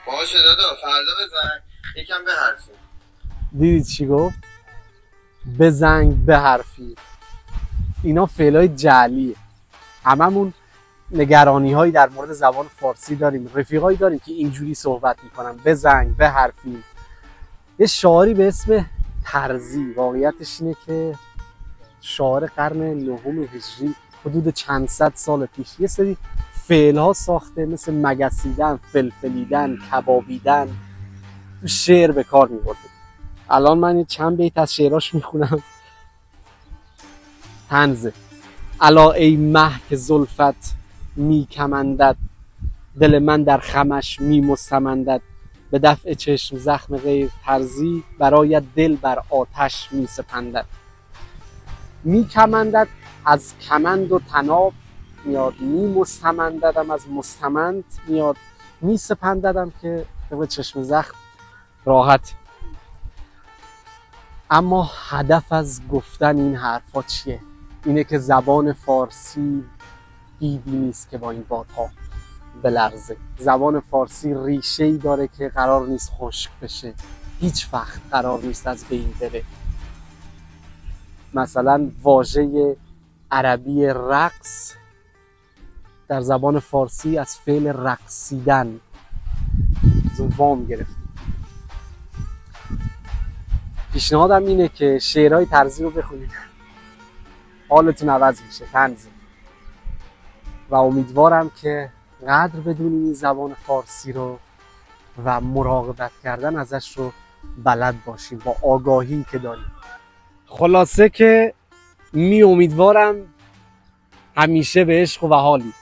باشه دادا، فردا بزن یکم به حرفی. دیدید چی گفت؟ بزنگ به حرفی. اینا فعلای جعلیه. هممون نگرانی هایی در مورد زبان فارسی داریم، رفیقایی داریم که اینجوری صحبت میکنن، بزنگ به حرفی. یه شاعری به اسم ترزی، واقعیتش اینه که شاعر قرن نهم هجری، حدود چند صد سال پیش یه سری فعل ها ساخته، مثل مگسیدن، فلفلیدن، کبابیدن، تو شعر به کار میبرده. الان من چند بیت از شعراش میخونم. طنزه: الا ای مه که زلفت میکمندد، دل من در خمش میمستمندد، به دفع چشم زخم غیر ترزی، برای دل بر آتش میسپندد. میکمندد از کمند و تناب میاد، میمستمنددم از مستمند میاد، میسپنددم که به چشم زخم راحت. اما هدف از گفتن این حرفا چیه؟ اینه که زبان فارسی دیدی نیست که با این بادها بلرزه. زبان فارسی ریشه‌ای داره که قرار نیست خشک بشه، هیچ وقت قرار نیست از بین بره. مثلا واژه عربی رقص در زبان فارسی از فعل رقصیدن وام گرفته. پیشنهادم اینه که شعرهای ترزی رو بخونید، حالتون عوض میشه. طنزه. و امیدوارم که قدر بدونید این زبان فارسی رو و مراقبت کردن ازش رو بلد باشیم با آگاهی که داریم. خلاصه که امیدوارم همیشه به عشق و حالی.